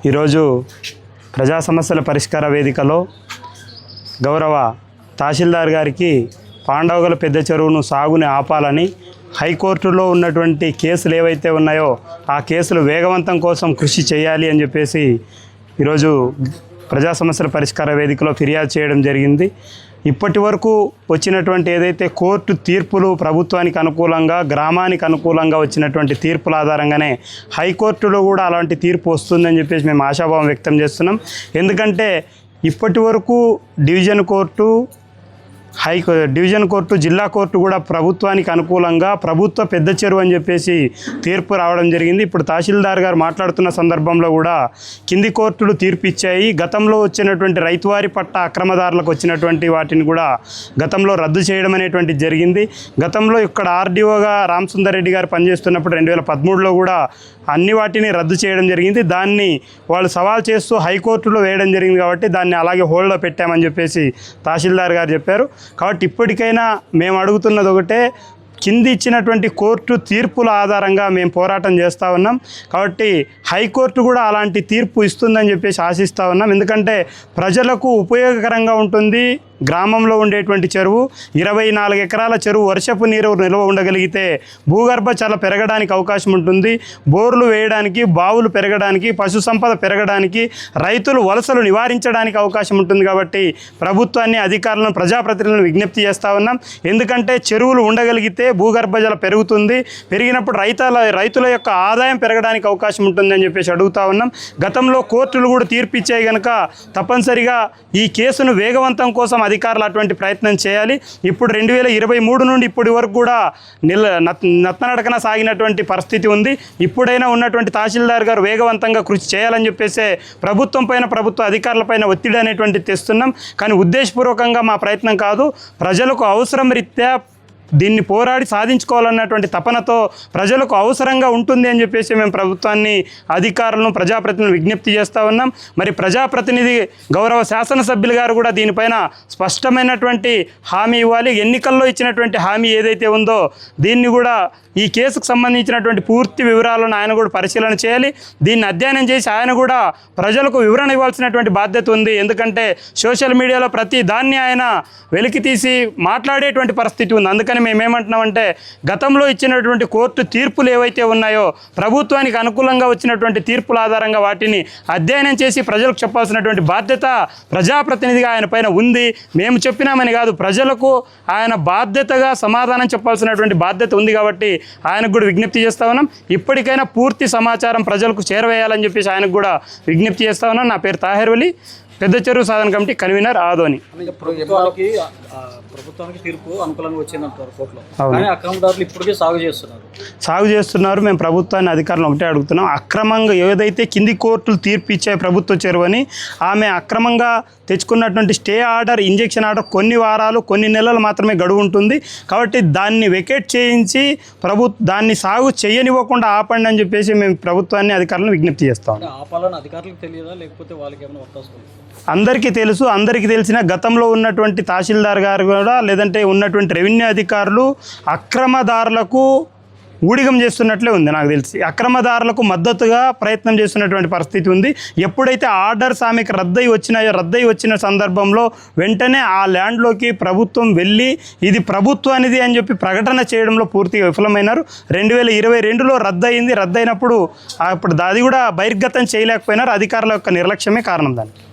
ఈరోజు ప్రజా సమస్యల పరిష్కార వేదికలో గౌరవ తహసీల్దార్ గారికి పాండవగల పెద్ద చెరువును సాగుని ఆపాలని హైకోర్టులో ఉన్నటువంటి కేసులు ఏవైతే ఉన్నాయో ఆ కేసులు వేగవంతం కోసం కృషి చేయాలి అని చెప్పేసి ఈరోజు ప్రజా సమస్యల పరిష్కార వేదికలో ఫిర్యాదు చేయడం జరిగింది. ఇప్పటి వరకు వచ్చినటువంటి ఏదైతే కోర్టు తీర్పులు ప్రభుత్వానికి అనుకూలంగా గ్రామానికి అనుకూలంగా వచ్చినటువంటి తీర్పుల ఆధారంగానే హైకోర్టులో కూడా అలాంటి తీర్పు వస్తుందని చెప్పేసి మేము ఆశాభావం వ్యక్తం చేస్తున్నాం. ఎందుకంటే ఇప్పటి వరకు డివిజన్ కోర్టు జిల్లా కోర్టు కూడా ప్రభుత్వానికి అనుకూలంగా ప్రభుత్వ పెద్ద చెరువు అని చెప్పేసి తీర్పు రావడం జరిగింది. ఇప్పుడు తహసీల్దార్ గారు మాట్లాడుతున్న సందర్భంలో కూడా కింది కోర్టులు తీర్పు ఇచ్చాయి. గతంలో వచ్చినటువంటి రైతువారి పట్ట అక్రమదారులకు వచ్చినటువంటి వాటిని కూడా గతంలో రద్దు చేయడం అనేటువంటిది జరిగింది. గతంలో ఇక్కడ ఆర్డీఓగా రామసుందర్ రెడ్డి గారు పనిచేస్తున్నప్పుడు 2013లో కూడా అన్ని వాటిని రద్దు చేయడం జరిగింది. దాన్ని వాళ్ళు సవాల్ చేస్తూ హైకోర్టులో వేయడం జరిగింది కాబట్టి దాన్ని అలాగే హోల్డ్లో పెట్టామని చెప్పేసి తహసీల్దార్ గారు చెప్పారు. కాబట్టి ఇప్పటికైనా మేము అడుగుతున్నది ఒకటే, కింది ఇచ్చినటువంటి కోర్టు తీర్పుల ఆధారంగా మేము పోరాటం చేస్తూ ఉన్నాం. కాబట్టి హైకోర్టు కూడా అలాంటి తీర్పు ఇస్తుందని చెప్పేసి ఆశిస్తూ ఉన్నాం. ఎందుకంటే ప్రజలకు ఉపయోగకరంగా ఉంటుంది. గ్రామంలో ఉండేటువంటి చెరువు 24 ఎకరాల చెరువు వర్షపు నీరు నిల్వ ఉండగలిగితే భూగర్భ జల పెరగడానికి అవకాశం ఉంటుంది. బోర్లు వేయడానికి, బావులు పెరగడానికి, పశు సంపద పెరగడానికి, రైతులు వలసలు నివారించడానికి అవకాశం ఉంటుంది. కాబట్టి ప్రభుత్వాన్ని, అధికారులను, ప్రజాప్రతినిధులను విజ్ఞప్తి చేస్తూ ఉన్నాం. ఎందుకంటే చెరువులు ఉండగలిగితే భూగర్భ జల పెరుగుతుంది. పెరిగినప్పుడు రైతుల యొక్క ఆదాయం పెరగడానికి అవకాశం ఉంటుందని చెప్పేసి అడుగుతూ ఉన్నాం. గతంలో కోర్టులు కూడా తీర్పు ఇచ్చాయి కనుక తప్పనిసరిగా ఈ కేసును వేగవంతం కోసం అధికారులు అటువంటి ప్రయత్నం చేయాలి. ఇప్పుడు 2023 నుండి ఇప్పటి వరకు కూడా నత్తనడకన సాగినటువంటి పరిస్థితి ఉంది. ఇప్పుడైనా ఉన్నటువంటి తహసీల్దార్ గారు వేగవంతంగా కృషి చేయాలని చెప్పేసి ప్రభుత్వ అధికారులపైన ఒత్తిడి అనేటువంటిది తెస్తున్నాం. కానీ ఉద్దేశపూర్వకంగా మా ప్రయత్నం కాదు. ప్రజలకు అవసరం రీత్యా దీన్ని పోరాడి సాధించుకోవాలన్నటువంటి తపనతో ప్రజలకు అవసరంగా ఉంటుంది అని చెప్పేసి మేము ప్రభుత్వాన్ని, అధికారులను, ప్రజాప్రతినిధులను విజ్ఞప్తి చేస్తూ ఉన్నాం. మరి ప్రజాప్రతినిధి గౌరవ శాసనసభ్యులు గారు కూడా దీనిపైన స్పష్టమైనటువంటి హామీ ఇవ్వాలి. ఎన్నికల్లో ఇచ్చినటువంటి హామీ ఏదైతే ఉందో దీన్ని కూడా ఈ కేసుకు సంబంధించినటువంటి పూర్తి వివరాలను ఆయన కూడా పరిశీలన చేయాలి. దీన్ని అధ్యయనం చేసి ఆయన కూడా ప్రజలకు వివరణ ఇవ్వాల్సినటువంటి బాధ్యత ఉంది. ఎందుకంటే సోషల్ మీడియాలో ప్రతి దాన్ని ఆయన వెలికి తీసి మాట్లాడేటువంటి పరిస్థితి ఉంది. అందుకని మేమేమంటున్నామంటే గతంలో ఇచ్చినటువంటి కోర్టు తీర్పులు ఏవైతే ఉన్నాయో ప్రభుత్వానికి అనుకూలంగా వచ్చినటువంటి తీర్పుల ఆధారంగా వాటిని అధ్యయనం చేసి ప్రజలకు చెప్పాల్సినటువంటి బాధ్యత ప్రజాప్రతినిధిగా ఆయన పైన ఉంది. మేము చెప్పినామని కాదు, ప్రజలకు ఆయన బాధ్యతగా సమాధానం చెప్పాల్సినటువంటి బాధ్యత ఉంది. కాబట్టి ఆయనకు కూడా విజ్ఞప్తి చేస్తా ఉన్నాం. ఇప్పటికైనా పూర్తి సమాచారం ప్రజలకు చేరవేయాలని చెప్పేసి ఆయనకు కూడా విజ్ఞప్తి చేస్తా ఉన్నాం. నా పేరు తాహెర్ వలి, పెద్ద చెరువు సాధన కమిటీ కన్వీనర్ ఆదోని. ప్రభుత్వానికి తీర్పు అనుకూలంగా వచ్చిందంటారు కోర్టులో, కానీ అక్రమదారులు ఇప్పటికే సాగు చేస్తున్నారు. మేము ప్రభుత్వాన్ని, అధికారులను ఒకటే అడుగుతున్నాం, అక్రమంగా ఏదైతే కింది కోర్టులు తీర్పు ఇచ్చాయి ప్రభుత్వ చెరువని, ఆమె అక్రమంగా తెచ్చుకున్నటువంటి స్టే ఆర్డర్, ఇంజెక్షన్ ఆర్డర్ కొన్ని వారాలు, కొన్ని నెలలు మాత్రమే గడువు ఉంటుంది. కాబట్టి దాన్ని వెకేట్ చేయించి దాన్ని సాగు చేయనివ్వకుండా ఆపండి అని చెప్పేసి మేము ప్రభుత్వాన్ని, అధికారులను విజ్ఞప్తి చేస్తాం. ఆపాలని అధికారులకు తెలియదా, లేకపోతే వాళ్ళకి ఏమైనా వర్తాసు? అందరికీ తెలుసు. అందరికీ తెలిసిన గతంలో ఉన్నటువంటి తహసీల్దార్ గారు కూడా, లేదంటే ఉన్నటువంటి రెవెన్యూ అధికారులు అక్రమదారులకు ఊడిగం చేస్తున్నట్లే ఉంది. నాకు తెలిసి అక్రమదారులకు మద్దతుగా ప్రయత్నం చేస్తున్నటువంటి పరిస్థితి ఉంది. ఎప్పుడైతే ఆర్డర్స్ ఆమెకు రద్దయి వచ్చిన సందర్భంలో వెంటనే ఆ ల్యాండ్లోకి ప్రభుత్వం వెళ్ళి ఇది ప్రభుత్వానిది అని చెప్పి ప్రకటన చేయడంలో పూర్తిగా విఫలమైనారు. 2022లో రద్దయింది. రద్దయినప్పుడు అప్పుడు అది కూడా బహిర్గతం చేయలేకపోయినారు. అధికారుల యొక్క నిర్లక్ష్యమే కారణం దానికి.